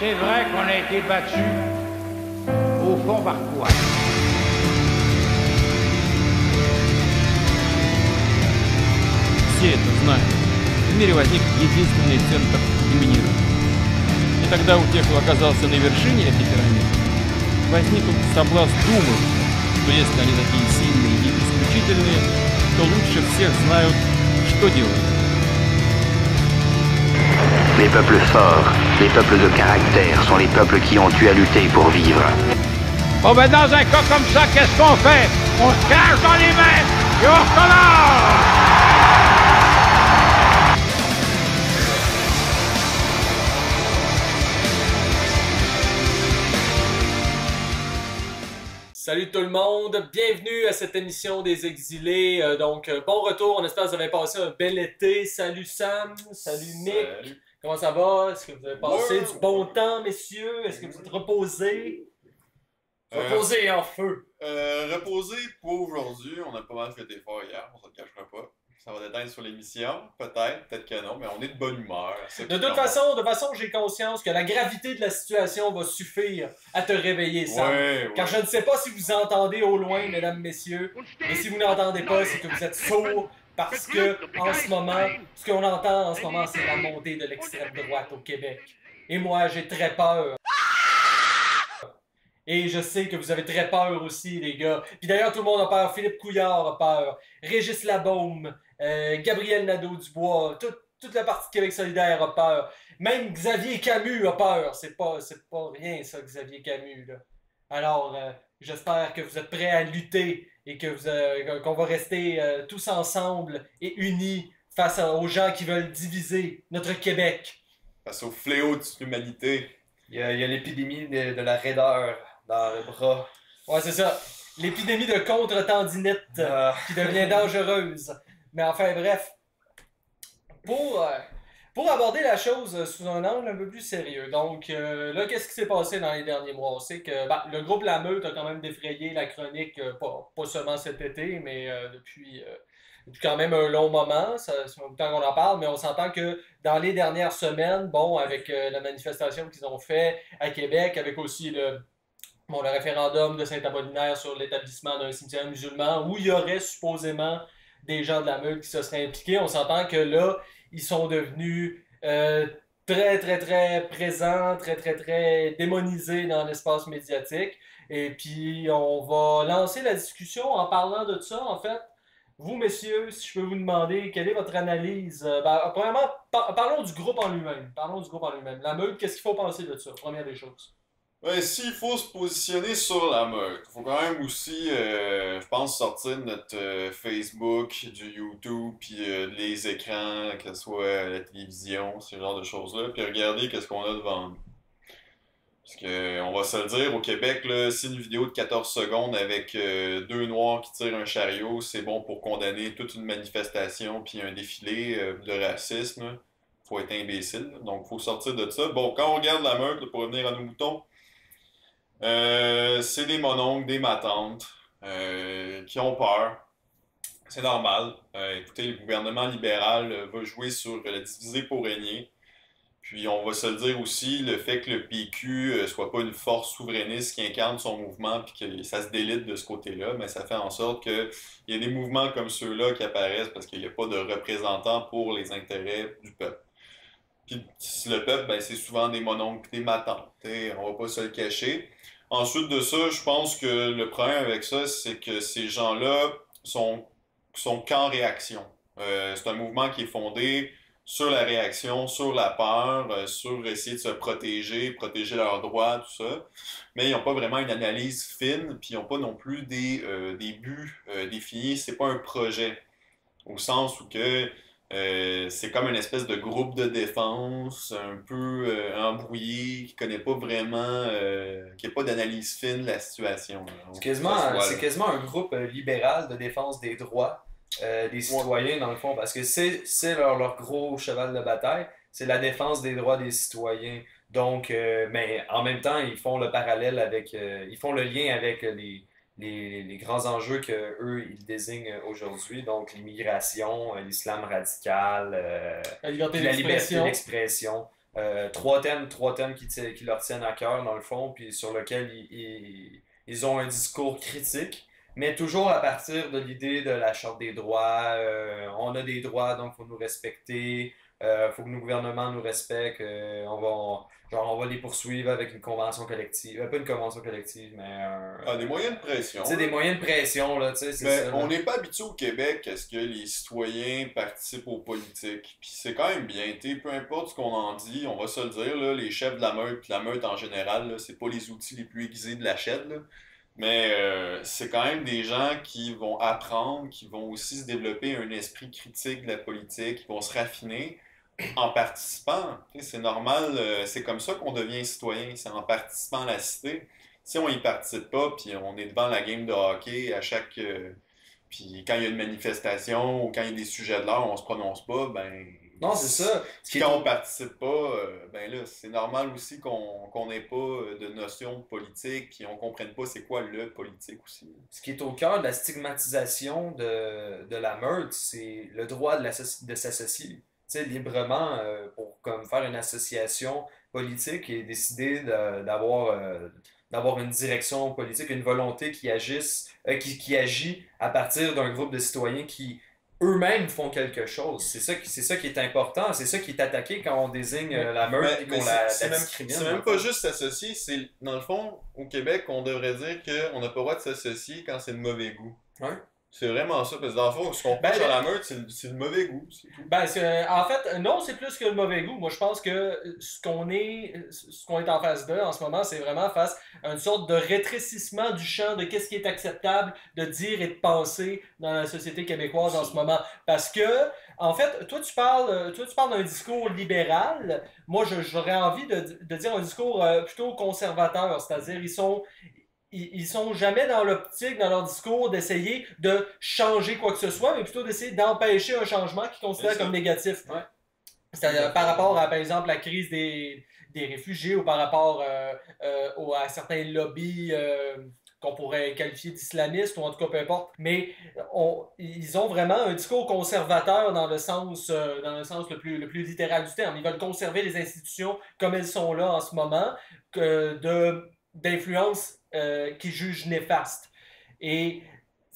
C'est vrai qu'on a été battu au fond par quoi? Все это знают. В мире возник единственный центр доминирования. И тогда у тех, кто оказался на вершине этой пирамиды, возник соблазн думать, что если они такие сильные и исключительные, то лучше всех знают, что делать. Les peuples forts, les peuples de caractère sont les peuples qui ont eu à lutter pour vivre. Bon ben dans un cas comme ça, qu'est-ce qu'on fait? On se cache dans les mains et on recommence! Salut tout le monde, bienvenue à cette émission des exilés. Bon retour, on espère que vous avez passé un bel été. Salut Sam, salut Mick. Salut. Comment ça va? Est-ce que vous avez passé du bon temps, messieurs? Est-ce que vous êtes reposés? Reposés en feu. Reposé pour aujourd'hui, on a pas mal fait d'efforts hier, on se le cachera pas. Ça va déteindre sur l'émission, peut-être que non, mais on est de bonne humeur. De toute façon, j'ai conscience que la gravité de la situation va suffire à te réveiller, Sam. Ouais. Car je ne sais pas si vous entendez au loin, mesdames, messieurs, mais si vous n'entendez pas, c'est que vous êtes sourds, parce que en ce moment, ce qu'on entend en ce moment, c'est la montée de l'extrême droite au Québec. Et moi, j'ai très peur. Et je sais que vous avez très peur aussi, les gars. Puis d'ailleurs, tout le monde a peur. Philippe Couillard a peur. Régis Labaume, Gabriel Nadeau-Dubois, toute la partie de Québec solidaire a peur. Même Xavier Camus a peur. C'est pas rien, ça, Xavier Camus, là. Alors, j'espère que vous êtes prêts à lutter et que qu'on va rester tous ensemble et unis face aux gens qui veulent diviser notre Québec. Face au fléau de l'humanité. Il y a l'épidémie de la raideur dans le bras. Ouais, c'est ça. L'épidémie de contre-tendinite qui devient dangereuse. Mais enfin, bref. Pour aborder la chose sous un angle un peu plus sérieux. Donc, là, qu'est-ce qui s'est passé dans les derniers mois? C'est que le groupe La Meute a quand même défrayé la chronique, pas seulement cet été, mais depuis quand même un long moment. Ça fait longtemps qu'on en parle, mais on s'entend que dans les dernières semaines, bon, avec la manifestation qu'ils ont fait à Québec, avec aussi le référendum de Saint-Apollinaire sur l'établissement d'un cimetière musulman, où il y aurait supposément des gens de la Meute qui se seraient impliqués, on s'entend que là, ils sont devenus très, très, très présents, très, très, très démonisés dans l'espace médiatique. Et puis, on va lancer la discussion en parlant de ça, en fait. Vous, messieurs, si je peux vous demander, quelle est votre analyse? Premièrement, parlons du groupe en lui-même. La Meute, qu'est-ce qu'il faut penser de ça? Première des choses. Ouais, s'il faut se positionner sur la meute, il faut quand même aussi, je pense, sortir de notre Facebook, du YouTube, puis les écrans, que ce soit la télévision, ce genre de choses-là, puis regarder qu'est-ce qu'on a devant nous. Parce que, on va se le dire, au Québec, là, si une vidéo de 14 secondes avec deux noirs qui tirent un chariot, c'est bon pour condamner toute une manifestation puis un défilé de racisme, faut être imbécile. Donc, faut sortir de ça. Bon, quand on regarde la meute, là, pour revenir à nos moutons, c'est des mononcles, des matantes qui ont peur. C'est normal. Écoutez, le gouvernement libéral va jouer sur le diviser pour régner. Puis on va se le dire aussi, le fait que le PQ soit pas une force souverainiste qui incarne son mouvement puis que ça se délite de ce côté-là, mais ça fait en sorte qu'il y a des mouvements comme ceux-là qui apparaissent parce qu'il n'y a pas de représentants pour les intérêts du peuple. Puis le peuple, ben, c'est souvent des mononcles, des matantes. On va pas se le cacher. Ensuite de ça, je pense que le problème avec ça, c'est que ces gens-là sont qu'en réaction. C'est un mouvement qui est fondé sur la réaction, sur la peur, sur essayer de se protéger leurs droits, tout ça. Mais ils n'ont pas vraiment une analyse fine, puis ils n'ont pas non plus des buts définis. C'est pas un projet, au sens où que c'est comme une espèce de groupe de défense, un peu embrouillé, qui connaît pas vraiment, qui n'a pas d'analyse fine de la situation. C'est quasiment un groupe libéral de défense des droits des citoyens, dans le fond, parce que c'est leur gros cheval de bataille, c'est la défense des droits des citoyens. Donc, mais en même temps, ils font le parallèle avec, ils font le lien avec les grands enjeux qu'eux, ils désignent aujourd'hui, donc l'immigration, l'islam radical, La liberté puis la liberté d'expression. d'expression. trois thèmes qui leur tiennent à cœur, dans le fond, puis sur lesquels ils ont un discours critique, mais toujours à partir de l'idée de la Charte des droits. On a des droits, donc il faut nous respecter. Faut que nos gouvernements nous respectent. On va les poursuivre avec une convention collective. Pas une convention collective, mais des moyens de pression. Tu sais, des moyens de pression, là, tu sais, c'est Mais ça. on n'est pas habitué au Québec à ce que les citoyens participent aux politiques. Puis c'est quand même bien. Peu importe ce qu'on en dit, on va se le dire, là, les chefs de la meute, puis la meute en général, là, c'est pas les outils les plus aiguisés de la chaîne, là. Mais c'est quand même des gens qui vont apprendre, qui vont aussi se développer un esprit critique de la politique, qui vont se raffiner en participant. C'est normal, c'est comme ça qu'on devient citoyen, c'est en participant à la cité. Si on y participe pas, puis on est devant la game de hockey à chaque... puis quand il y a une manifestation ou quand il y a des sujets de l'heure, on se prononce pas, ben... Non, c'est ça. Quand on participe pas, ben là, c'est normal aussi qu'on n'ait pas de notion de politique, puis on comprenne pas c'est quoi le politique aussi. Ce qui est au cœur de la stigmatisation de la meute, c'est le droit de s'associer, tu sais, librement pour comme faire une association politique et décider d'avoir une direction politique, une volonté qui agit à partir d'un groupe de citoyens qui eux-mêmes font quelque chose. C'est ça qui est important, c'est ça qui est attaqué quand on désigne la meute et qu'on la discrimine. C'est même pas juste s'associer, c'est dans le fond, au Québec, on devrait dire qu'on n'a pas le droit de s'associer quand c'est de mauvais goût. Ouais. C'est vraiment ça, parce que dans le fond, ce qu'on pense sur la meute, c'est le mauvais goût. Ben, en fait, non, c'est plus que le mauvais goût. Moi, je pense que ce qu'on est en face d'eux en ce moment, c'est vraiment face à une sorte de rétrécissement du champ de qu'est-ce qui est acceptable de dire et de penser dans la société québécoise en ce moment. Parce que, en fait, toi, tu parles d'un discours libéral. Moi, j'aurais envie de dire un discours plutôt conservateur. C'est-à-dire, ils sont jamais dans l'optique, dans leur discours, d'essayer de changer quoi que ce soit, mais plutôt d'essayer d'empêcher un changement qu'ils considèrent comme négatif. Ouais. C'est-à-dire par rapport à, par exemple, la crise des réfugiés ou par rapport à certains lobbies qu'on pourrait qualifier d'islamistes ou en tout cas peu importe. Mais ils ont vraiment un discours conservateur dans le sens le plus littéral du terme. Ils veulent conserver les institutions comme elles sont là en ce moment, d'influence qu'ils jugent néfastes. Et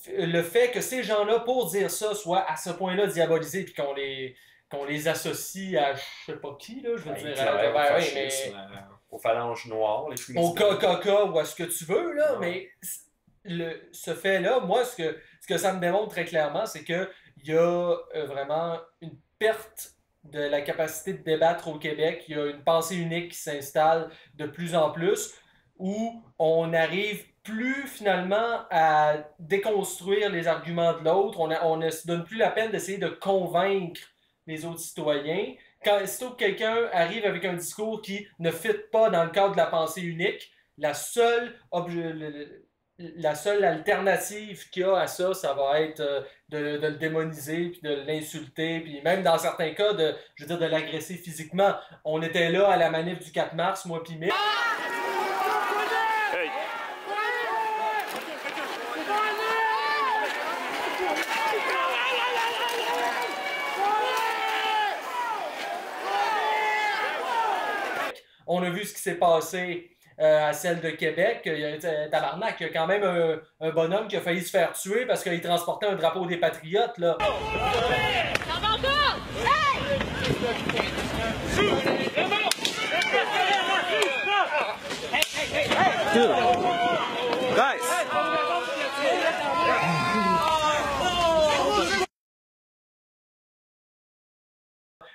le fait que ces gens-là, pour dire ça, soient à ce point-là diabolisés puis qu'on les associe à je sais pas qui, là, je veux dire, aux phalanges noires, les au KKK ou à ce que tu veux, là, mais ce fait-là, moi, ce que ça me démontre très clairement, c'est qu'il y a vraiment une perte de la capacité de débattre au Québec. Il y a une pensée unique qui s'installe de plus en plus, où on n'arrive plus finalement à déconstruire les arguments de l'autre. On ne se donne plus la peine d'essayer de convaincre les autres citoyens. Sitôt que quelqu'un arrive avec un discours qui ne fit pas dans le cadre de la pensée unique, la seule alternative qu'il y a à ça, ça va être de le démoniser, puis de l'insulter, puis même dans certains cas, de l'agresser physiquement. On était là à la manif du 4 mars, moi puis Mick. On a vu ce qui s'est passé à celle de Québec. Il y a tabarnak, il y a quand même un bonhomme qui a failli se faire tuer parce qu'il transportait un drapeau des Patriotes, là.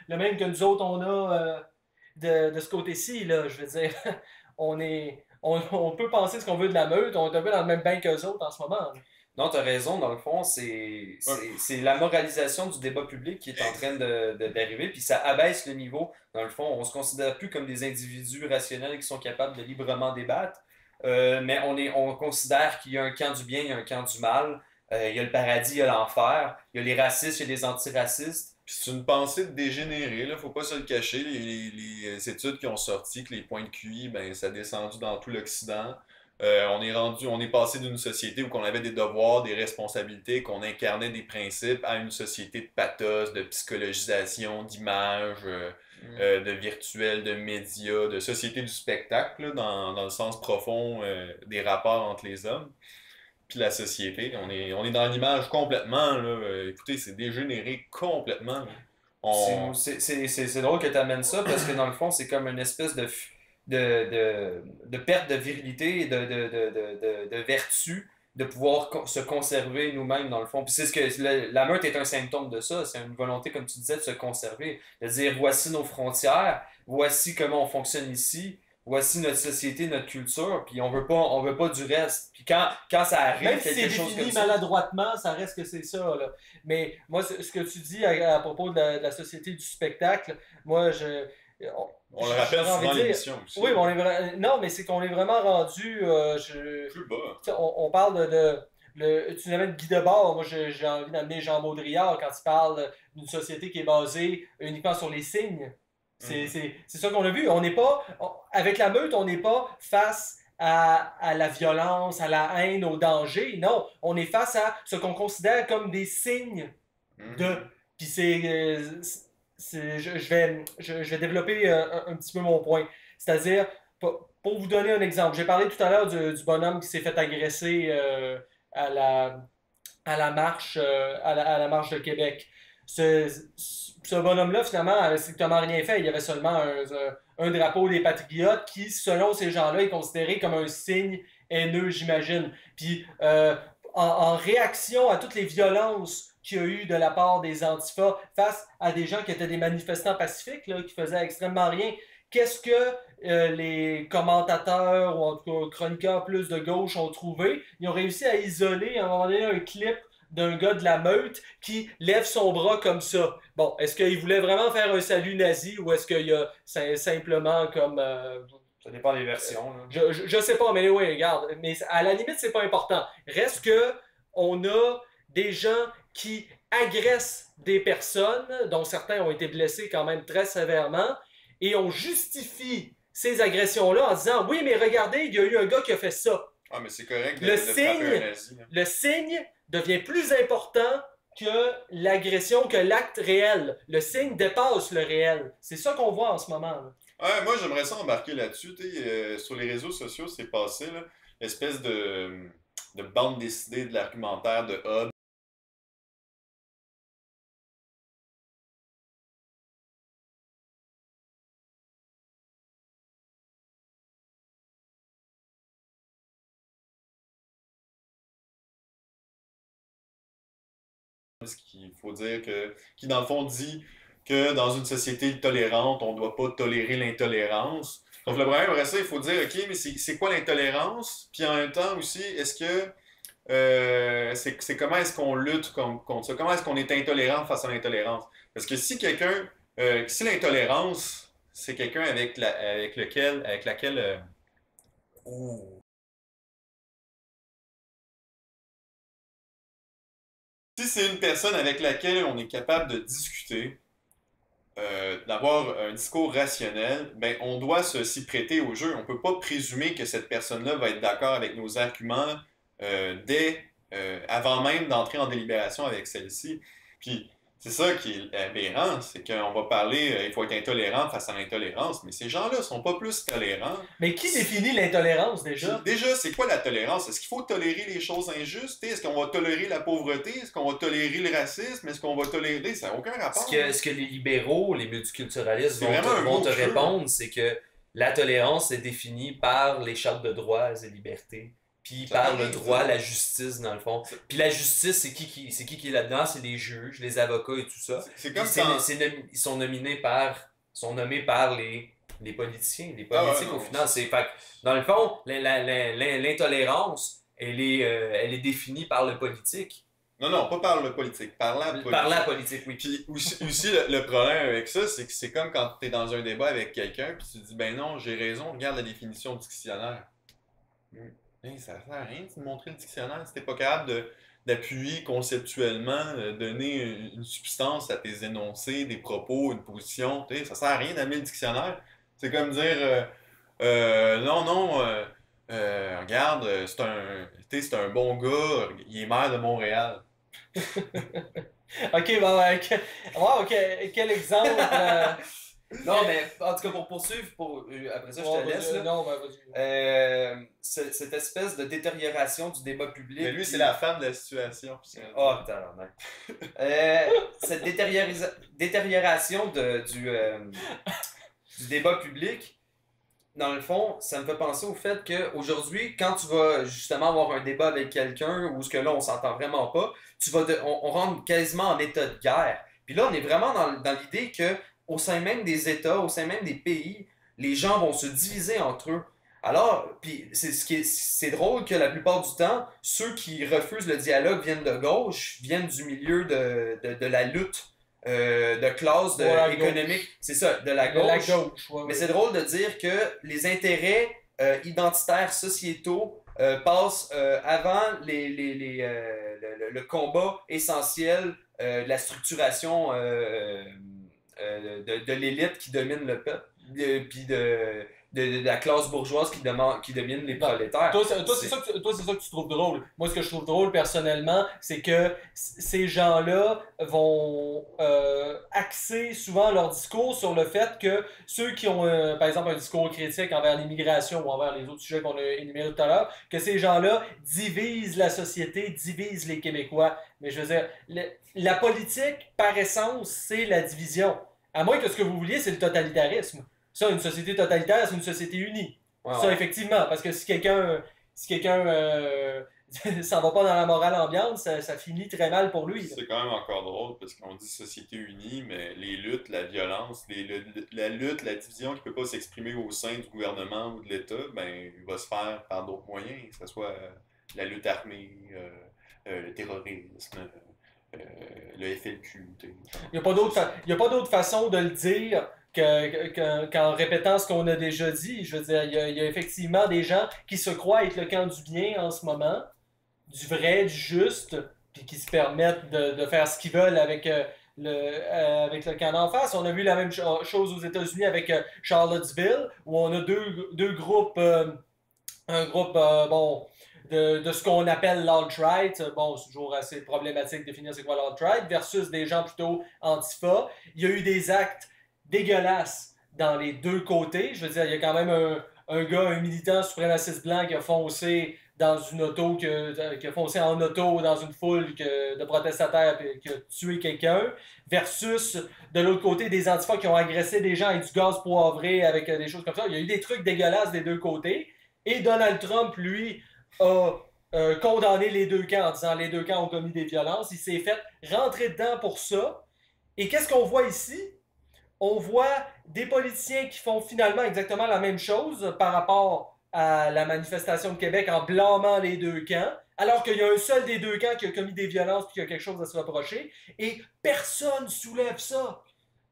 Le même que nous autres, on a de ce côté-ci, là, je veux dire, on peut penser ce qu'on veut de la meute, on est un peu dans le même bain qu'eux autres en ce moment. Non, t'as raison, dans le fond, c'est la moralisation du débat public qui est en train d'arriver, puis ça abaisse le niveau. Dans le fond, on se considère plus comme des individus rationnels qui sont capables de librement débattre, mais on considère qu'il y a un camp du bien, il y a un camp du mal, il y a le paradis, il y a l'enfer, il y a les racistes, il y a les antiracistes. C'est une pensée de dégénéré, là, faut pas se le cacher. Les études qui ont sorti que les points de QI, ben, ça a descendu dans tout l'Occident. On est passé d'une société où on avait des devoirs, des responsabilités, qu'on incarnait des principes, à une société de pathos, de psychologisation, d'images, de virtuel, de médias, de société du spectacle, là, dans le sens profond des rapports entre les hommes puis la société. On est dans l'image complètement, là. Écoutez, c'est dégénéré complètement, là. C'est drôle que tu amènes ça parce que dans le fond, c'est comme une espèce de perte de virilité et de vertu de pouvoir se conserver nous-mêmes dans le fond. Puis c'est ce que la meute est un symptôme de ça, c'est une volonté, comme tu disais, de se conserver, de dire voici nos frontières, voici comment on fonctionne ici, voici notre société, notre culture, puis on veut pas du reste. Puis quand ça arrive, même si c'est quelque chose défini comme ça, maladroitement, ça reste que c'est ça, là. Mais moi, ce que tu dis à propos de la société du spectacle, moi, on le rappelle souvent l'émission aussi. Oui, mais non, mais c'est qu'on est vraiment rendu... plus bas. On parle tu l'amènes Guy Debord, moi j'ai envie d'amener Jean Baudrillard quand il parle d'une société qui est basée uniquement sur les signes. C'est ça qu'on a vu. Avec la meute, on n'est pas face à la violence, à la haine, au danger. Non, on est face à ce qu'on considère comme des signes de... Puis je vais développer un petit peu mon point. C'est-à-dire, pour vous donner un exemple, j'ai parlé tout à l'heure du bonhomme qui s'est fait agresser à la marche de Québec. Ce bonhomme-là, finalement, avait strictement rien fait. Il y avait seulement un drapeau des Patriotes qui, selon ces gens-là, est considéré comme un signe haineux, j'imagine. Puis, en réaction à toutes les violences qu'il y a eu de la part des Antifas face à des gens qui étaient des manifestants pacifiques, là, qui faisaient extrêmement rien, qu'est-ce que les commentateurs, ou en tout cas chroniqueurs plus de gauche ont trouvé? Ils ont réussi à isoler, à un moment donné, un clip d'un gars de la meute qui lève son bras comme ça. Bon, est-ce qu'il voulait vraiment faire un salut nazi ou est-ce qu'il y a simplement comme... ça dépend des versions. Là. Je sais pas, mais oui, regarde. Mais à la limite, c'est pas important. Reste que on a des gens qui agressent des personnes, dont certains ont été blessés quand même très sévèrement, et on justifie ces agressions-là en disant « Oui, mais regardez, il y a eu un gars qui a fait ça. » Ah, mais c'est correct de frapper un nazi. Le signe devient plus important que l'agression, que l'acte réel. Le signe dépasse le réel. C'est ça qu'on voit en ce moment. Là. Ouais, moi, j'aimerais ça embarquer là-dessus. Sur les réseaux sociaux, c'est passé, là, l'espèce de bande dessinée de l'argumentaire de Hobbes. Qu'il faut dire qui dans le fond dit que dans une société tolérante, on ne doit pas tolérer l'intolérance. Donc le problème, après ça, il faut dire, ok, mais c'est quoi l'intolérance? Puis en même temps aussi, est-ce que c'est comment est-ce qu'on lutte contre ça? Comment est-ce qu'on est intolérant face à l'intolérance? Parce que si si l'intolérance, c'est quelqu'un avec laquelle si c'est une personne avec laquelle on est capable de discuter, d'avoir un discours rationnel, ben on doit s'y prêter au jeu. On ne peut pas présumer que cette personne-là va être d'accord avec nos arguments avant même d'entrer en délibération avec celle-ci. Puis c'est ça qui est aberrant, c'est qu'on va parler, il faut être intolérant face à l'intolérance, mais ces gens-là ne sont pas plus tolérants. Mais qui définit l'intolérance déjà? Déjà, c'est quoi la tolérance? Est-ce qu'il faut tolérer les choses injustes? Est-ce qu'on va tolérer la pauvreté? Est-ce qu'on va tolérer le racisme? Est-ce qu'on va tolérer... Ça n'a aucun rapport. Ce que les libéraux, les multiculturalistes vont te répondre, c'est que la tolérance est définie par les chartes de droits et libertés. Puis par le droit, la justice, dans le fond. Puis la justice, c'est qui est là-dedans? C'est les juges, les avocats et tout ça. C'est comme ils sont nommés par les politiciens. Les politiques, au final. Dans le fond, l'intolérance, elle est définie par le politique. Non, pas par le politique, par la politique. Par la politique, oui. Puis aussi le problème avec ça, c'est que c'est comme quand tu es dans un débat avec quelqu'un, puis tu dis, ben non, j'ai raison, regarde la définition du dictionnaire. Hey, ça sert à rien de montrer le dictionnaire si t'es pas capable d'appuyer conceptuellement, donner une substance à tes énoncés, des propos, une position. Ça sert à rien d'amener le dictionnaire. C'est comme dire Regarde, c'est un bon gars, il est maire de Montréal. Ok, bon, wow, quel exemple. Non, mais en tout cas, pour poursuivre, après ça, je te laisse. Là. Non, vas-y. Cette espèce de détérioration du débat public. Mais lui, c'est la femme de la situation. Oh, putain, cette détérioration du débat public, dans le fond, ça me fait penser au fait qu'aujourd'hui, quand tu vas justement avoir un débat avec quelqu'un où ce que là, on s'entend vraiment pas, on rentre quasiment en état de guerre. Puis là, on est vraiment dans l'idée que au sein même des États, au sein même des pays, les gens vont se diviser entre eux. Alors, puis c'est drôle que la plupart du temps, ceux qui refusent le dialogue viennent de gauche, viennent du milieu de la lutte de classe, économique. C'est ça, de la gauche. Mais c'est drôle de dire que les intérêts identitaires sociétaux passent avant le combat essentiel de la structuration de l'élite qui domine le peuple, puis de la classe bourgeoise qui domine les prolétaires. Toi, c'est ça que tu trouves drôle. Moi, ce que je trouve drôle personnellement, c'est que ces gens-là vont axer souvent leur discours sur le fait que ceux qui ont, par exemple, un discours critique envers l'immigration ou envers les autres sujets qu'on a énumérés tout à l'heure, que ces gens-là divisent la société, divisent les Québécois. Mais je veux dire, la politique, par essence, c'est la division. À moins que ce que vous vouliez, c'est le totalitarisme. Ça, une société totalitaire, c'est une société unie. Ouais, ça, effectivement, parce que si quelqu'un s'en va pas dans la morale ambiante, ça finit très mal pour lui. C'est quand même encore drôle parce qu'on dit société unie, mais les luttes, la violence, la lutte, la division qui peut pas s'exprimer au sein du gouvernement ou de l'État, ben, il va se faire par d'autres moyens, que ce soit la lutte armée, le terrorisme, le FLQ. Il n'y a pas d'autre façon de le dire qu'en répétant ce qu'on a déjà dit. Je veux dire, il y a effectivement des gens qui se croient être le camp du bien en ce moment, du vrai, du juste, puis qui se permettent de faire ce qu'ils veulent avec le camp d'en face. On a vu la même chose aux États-Unis avec Charlottesville, où on a deux groupes, un groupe, de ce qu'on appelle l'alt-right. Bon, c'est toujours assez problématique de définir c'est quoi l'alt-right, versus des gens plutôt antifa. Il y a eu des actes dégueulasses dans les deux côtés. Je veux dire, il y a quand même un militant suprémaciste blanc qui a foncé dans une auto, qui a foncé en auto dans une foule de protestataires et qui a tué quelqu'un, versus de l'autre côté des antifas qui ont agressé des gens avec du gaz poivré, avec des choses comme ça. Il y a eu des trucs dégueulasses des deux côtés. Et Donald Trump, lui, a condamné les deux camps en disant les deux camps ont commis des violences. Il s'est fait rentrer dedans pour ça. Et qu'est-ce qu'on voit ici? On voit des politiciens qui font finalement exactement la même chose par rapport à la manifestation de Québec en blâmant les deux camps, alors qu'il y a un seul des deux camps qui a commis des violences et qui a quelque chose à se reprocher. Et personne soulève ça.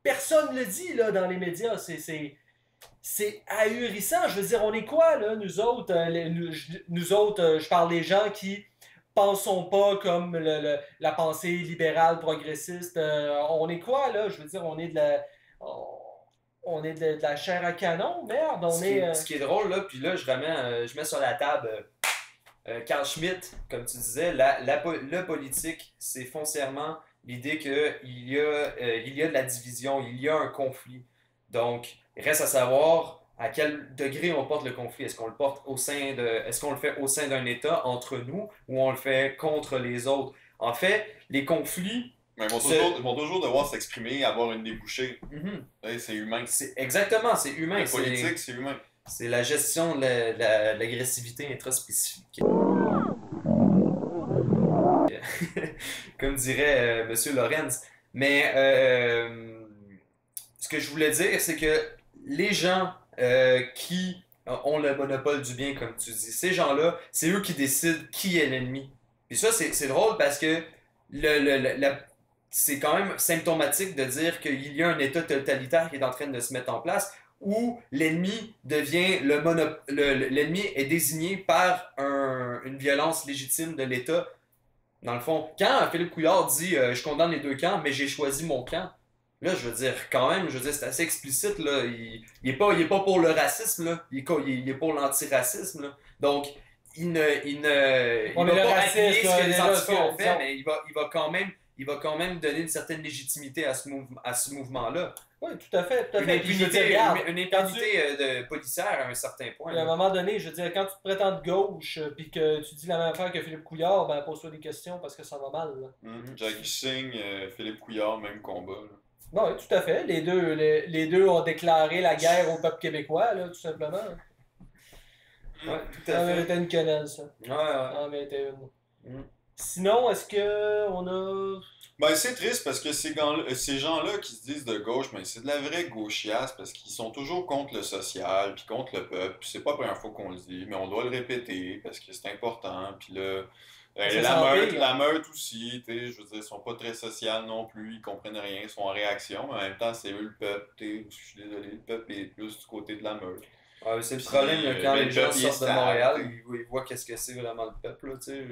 Personne ne le dit là, dans les médias. C'est ahurissant. Je veux dire, on est quoi, là, nous autres? Je parle des gens qui pensons pas comme la pensée libérale, progressiste. On est quoi, là? Je veux dire, on est de la chair à canon, merde. Ce qui est drôle, là, puis là, je mets sur la table Carl Schmitt, comme tu disais, le politique, c'est foncièrement l'idée qu'il y a de la division, il y a un conflit. Donc, il reste à savoir à quel degré on porte le conflit. Est-ce qu'on le porte est-ce qu'on le fait au sein d'un État, entre nous, ou on le fait contre les autres? En fait, les conflits... Mais ils vont toujours devoir s'exprimer, avoir une débouchée. Mm-hmm. C'est humain. Exactement, c'est humain. La politique, c'est humain. C'est la gestion de l'agressivité intraspécifique. Comme dirait M. Lorenz. Mais ce que je voulais dire, c'est que les gens qui ont le monopole du bien, comme tu dis, ces gens-là, c'est eux qui décident qui est l'ennemi. Puis ça, c'est drôle parce que c'est quand même symptomatique de dire qu'il y a un État totalitaire qui est en train de se mettre en place où l'ennemi devient l'ennemi est désigné par une violence légitime de l'État. Dans le fond, quand Philippe Couillard dit je condamne les deux camps, mais j'ai choisi mon camp. Là, je veux dire, quand même, je veux dire, c'est assez explicite, là. Il est pas pour le racisme, là. Il est pour l'antiracisme, là. Donc, il Ouais, mais va le pas racisme, appuyer ce que les là, antifas ont disons- fait, mais il va quand même donner une certaine légitimité à ce mouvement-là. Oui, tout à fait, tout à Une fait. Puis je veux dire, impunité, regarde, une quand impunité de policière à un certain point. à un Là. moment donné, je veux dire, quand tu te prétends de gauche, puis que tu dis la même affaire que Philippe Couillard, ben pose-toi des questions parce que ça va mal. Là. Jackie Singh, Philippe Couillard, même combat. Là. Bon, oui, tout à fait. Les deux ont déclaré la guerre au peuple québécois, là, tout simplement. Ouais, tout à Ça fait. était une quenelle, ça. Ouais, ouais. Ça en était une. Mm. Sinon, est-ce que on a. Ben, c'est triste parce que ces gens-là qui se disent de gauche, ben, c'est de la vraie gauchiasse parce qu'ils sont toujours contre le social puis contre le peuple. Puis c'est pas la première fois qu'on le dit, mais on doit le répéter parce que c'est important. Puis là, Ça s'en pire. la meute aussi, tu sais, je veux dire, ils sont pas très sociaux non plus, ils comprennent rien, ils sont en réaction, mais en même temps, c'est eux le peuple, tu sais, je suis désolé, le peuple est plus du côté de la meute. Ouais, c'est le Puis, problème là, quand ben, les gens le peuple, il est sortent de stable, Montréal, tu sais. ils voient qu'est-ce que c'est vraiment le peuple, là, tu sais.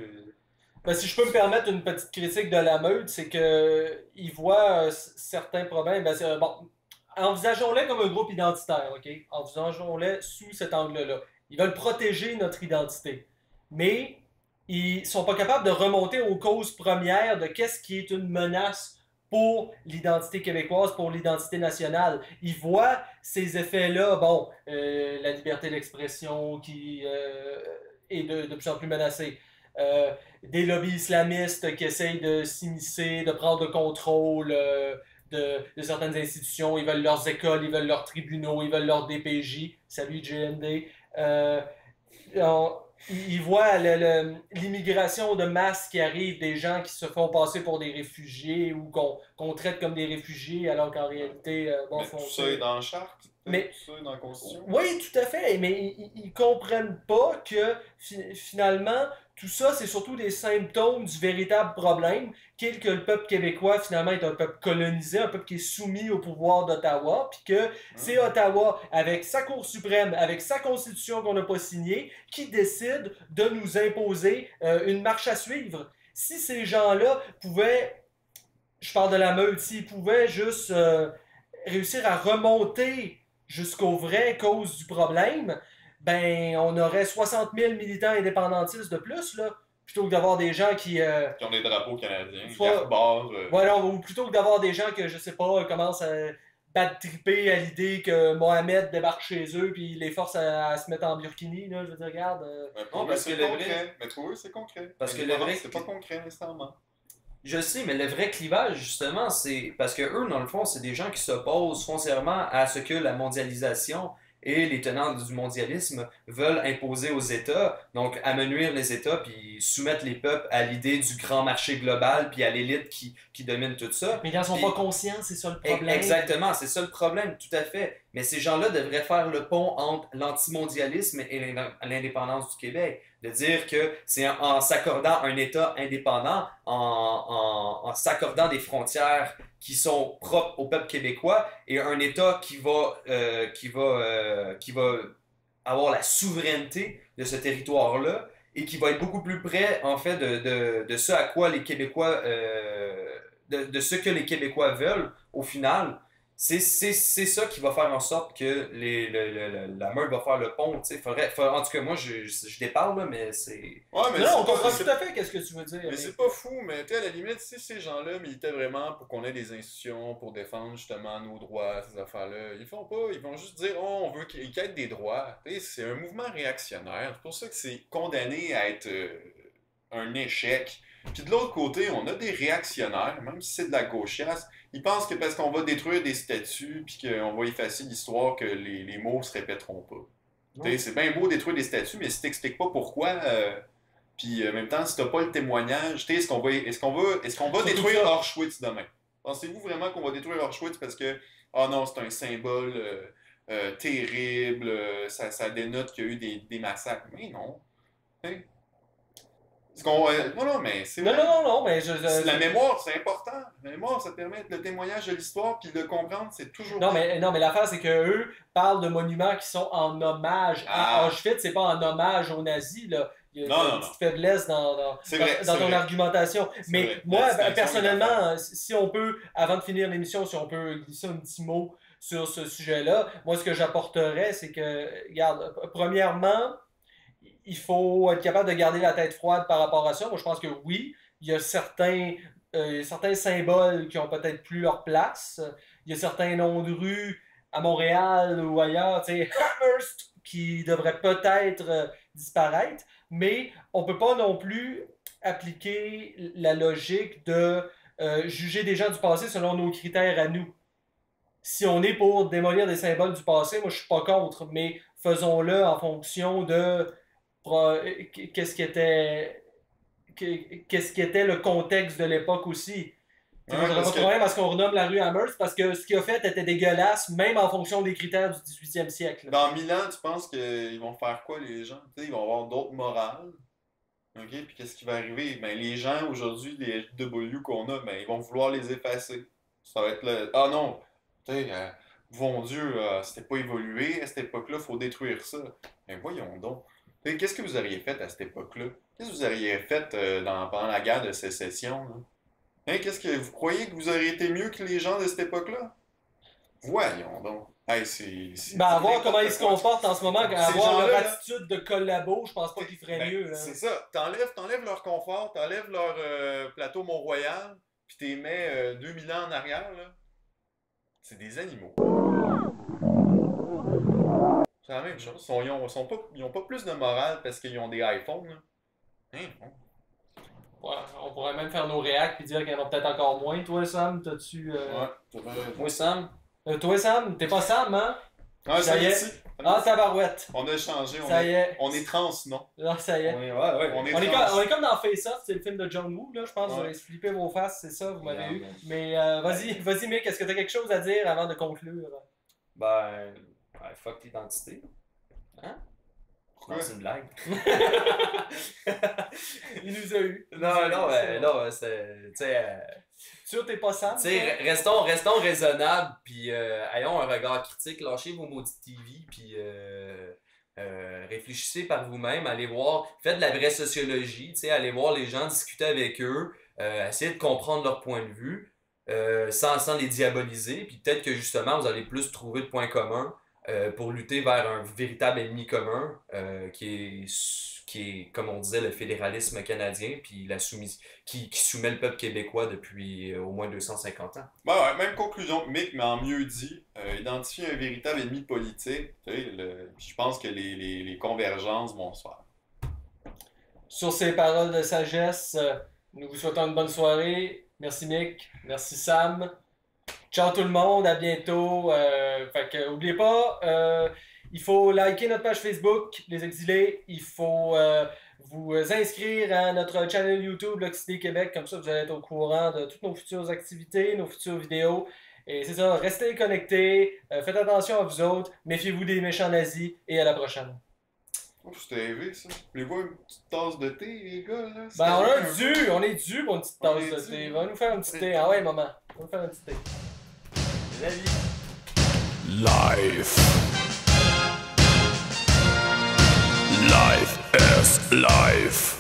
Ben, si je peux me permettre une petite critique de la meute, c'est que ils voient certains problèmes. Ben, bon, envisageons-les comme un groupe identitaire, ok? Envisageons-les sous cet angle-là. Ils veulent protéger notre identité. Mais ils sont pas capables de remonter aux causes premières de qu'est-ce qui est une menace pour l'identité québécoise, pour l'identité nationale. Ils voient ces effets-là, bon, la liberté d'expression qui est de plus en plus menacée. Des lobbies islamistes qui essayent de s'immiscer, de prendre le contrôle de certaines institutions. Ils veulent leurs écoles, ils veulent leurs tribunaux, ils veulent leurs DPJ. Salut GND. Ils voient l'immigration de masse qui arrive, des gens qui se font passer pour des réfugiés ou qu'on traite comme des réfugiés alors qu'en réalité, bon, Mais tout ça est dans la charte, Mais- tout ça est dans la Constitution. Oui, tout à fait, mais ils comprennent pas que finalement, tout ça, c'est surtout des symptômes du véritable problème, qui est que le peuple québécois, finalement, est un peuple colonisé, un peuple qui est soumis au pouvoir d'Ottawa, puis que c'est Ottawa, avec sa Cour suprême, avec sa Constitution qu'on n'a pas signée, qui décide de nous imposer une marche à suivre. Si ces gens-là pouvaient, je parle de la meute, s'ils pouvaient juste réussir à remonter jusqu'aux vraies causes du problème, ben on aurait 60 000 militants indépendantistes de plus, là, plutôt que d'avoir des gens qui... Qui ont des drapeaux canadiens, Soit- carte barre. voilà, ou plutôt que d'avoir des gens que, je sais pas, commencent à battre triper à l'idée que Mohamed débarque chez eux puis les force à se mettre en burkini, là, je veux dire, regarde... Pour eux, parce c'est que le concret. vrai- Mais pour eux, c'est concret. Parce que Mais le pour vrai- eux, c'est pas concret nécessairement. Je sais, mais le vrai clivage, justement, c'est parce que eux, dans le fond, c'est des gens qui s'opposent foncièrement à ce que la mondialisation et les tenants du mondialisme veulent imposer aux États, donc amenuire les États puis soumettre les peuples à l'idée du grand marché global puis à l'élite qui domine tout ça. Mais ils n'en sont Puis- pas conscients, c'est ça le problème. Exactement, c'est ça le problème, tout à fait. Mais ces gens-là devraient faire le pont entre l'antimondialisme et l'indépendance du Québec. De dire que c'est en s'accordant un État indépendant, en s'accordant des frontières qui sont propres au peuple québécois et un État qui va avoir la souveraineté de ce territoire-là et qui va être beaucoup plus près, en fait, de ce à quoi les Québécois, de ce que les Québécois veulent, au final. C'est ça qui va faire en sorte que la meute va faire le pont. Tu sais. En tout cas, moi, je déparle, là, mais c'est... Ouais, mais Non, c'est on pas- comprend c'est- tout à fait qu'est-ce que tu veux dire. Mais c'est pas fou, mais tu sais, à la limite, si ces gens-là militaient vraiment pour qu'on ait des institutions pour défendre justement nos droits, ces affaires-là, ils font pas, ils vont juste dire, oh, on veut qu'ils aient des droits. Tu sais, c'est un mouvement réactionnaire. C'est pour ça que c'est condamné à être un échec. Puis de l'autre côté, on a des réactionnaires, même si c'est de la gauchiasse, ils pensent que parce qu'on va détruire des statues puis qu'on va effacer l'histoire, que les mots se répéteront pas. Tu sais, c'est bien beau détruire des statues, mais si t'expliques pas pourquoi, puis en même temps, si t'as pas le témoignage, tu sais, est-ce qu'on va détruire ça. Auschwitz demain? Pensez-vous vraiment qu'on va détruire Auschwitz parce que, ah non, c'est un symbole terrible, ça dénote qu'il y a eu des massacres? Mais non. Hein? Non, mais c'est Non, vrai. non, mais La mémoire, c'est important. La mémoire, ça permet le témoignage de l'histoire, puis de le comprendre, c'est toujours Non, bien. mais l'affaire, c'est qu'eux parlent de monuments qui sont en hommage à Ah. Auschwitz, c'est pas en hommage aux nazis, là. il y a une petite faiblesse dans ton argumentation. Mais vrai. moi, personnellement, si on peut, avant de finir l'émission, si on peut glisser un petit mot sur ce sujet-là, moi, ce que j'apporterais, c'est que, regarde, premièrement, il faut être capable de garder la tête froide par rapport à ça. Moi, je pense que oui, il y a certains symboles qui ont peut-être plus leur place. Il y a certains noms de rue à Montréal ou ailleurs, tu sais, Amherst, qui devraient peut-être disparaître, mais on ne peut pas non plus appliquer la logique de juger des gens du passé selon nos critères à nous. Si on est pour démolir des symboles du passé, moi je suis pas contre, mais faisons-le en fonction de qu'est-ce qui était le contexte de l'époque aussi. Moi, j'aurais pas de problème à ce qu'on renomme la rue Amherst parce que ce qu'il a fait était dégueulasse, même en fonction des critères du 18e siècle. Dans 1000 ans, tu penses qu'ils vont faire quoi, les gens? Ils vont avoir d'autres morales. OK? Puis qu'est-ce qui va arriver? Ben, les gens, aujourd'hui, les FW qu'on a, ben, ils vont vouloir les effacer. Ça va être le... Ah non! Bon Dieu, c'était pas évolué à cette époque-là, il faut détruire ça. Ben voyons donc. Qu'est-ce que vous auriez fait à cette époque-là? Qu'est-ce que vous auriez fait pendant la guerre de sécession? Là? Qu'est-ce que vous croyez que vous auriez été mieux que les gens de cette époque-là? Voyons donc. Hey, à voir comment ils se comportent en ce moment, à voir leur attitude de collabo, je pense pas qu'ils feraient mieux. C'est ça. T'enlèves leur confort, t'enlèves leur plateau Mont-Royal, puis t'es mets 2000 ans en arrière, là. C'est des animaux. C'est la même chose. Ils ont pas plus de morale parce qu'ils ont des iPhones, là. Ouais, on pourrait même faire nos réacts et dire qu'il y en a peut-être encore moins. Toi, Sam, t'as-tu... Ouais, moi, Sam. Toi, Sam, t'es pas Sam, hein? Ah, ça y est. Ah, tabarouette. On a changé. On est trans, non? Non, ça y est. Ouais. On est comme dans Face Off, c'est le film de John Woo, là, je pense. Vous avez flippé vos faces, c'est ça, vous m'avez eu. Mais vas-y, Mick, est-ce que t'as quelque chose à dire avant de conclure? Ben, fuck l'identité. Hein? Non, c'est une blague. Il nous a eu. Non, c'est... Tu sais... Sûr, t'es pas Sam? Tu sais, restons raisonnables, puis ayons un regard critique, lâchez vos maudites TV, puis réfléchissez par vous-même, allez voir, faites de la vraie sociologie, tu sais, allez voir les gens, discuter avec eux, essayez de comprendre leur point de vue, sans les diaboliser, puis peut-être que justement, vous allez plus trouver de points communs pour lutter vers un véritable ennemi commun qui est, comme on disait, le fédéralisme canadien, puis qui soumet le peuple québécois depuis au moins 250 ans. Ouais, même conclusion que Mick, mais en mieux dit, identifier un véritable ennemi politique, je pense que les convergences vont se faire. Sur ces paroles de sagesse, nous vous souhaitons une bonne soirée. Merci Mick, merci Sam. Ciao tout le monde, à bientôt. Fait que, oubliez pas, il faut liker notre page Facebook, Les Exilés. Il faut vous inscrire à notre channel YouTube, L'Occité Québec. Comme ça, vous allez être au courant de toutes nos futures activités, nos futures vidéos. Et c'est ça, restez connectés, faites attention à vous autres, méfiez-vous des méchants nazis et à la prochaine. Oh, c'était élevé, ça. Voulez-vous une petite tasse de thé, les gars, là? Ben, on est dû pour une petite tasse de thé. Va nous faire un petit thé. Ah ouais, maman. Va nous faire un petit thé. La vie. Life is life.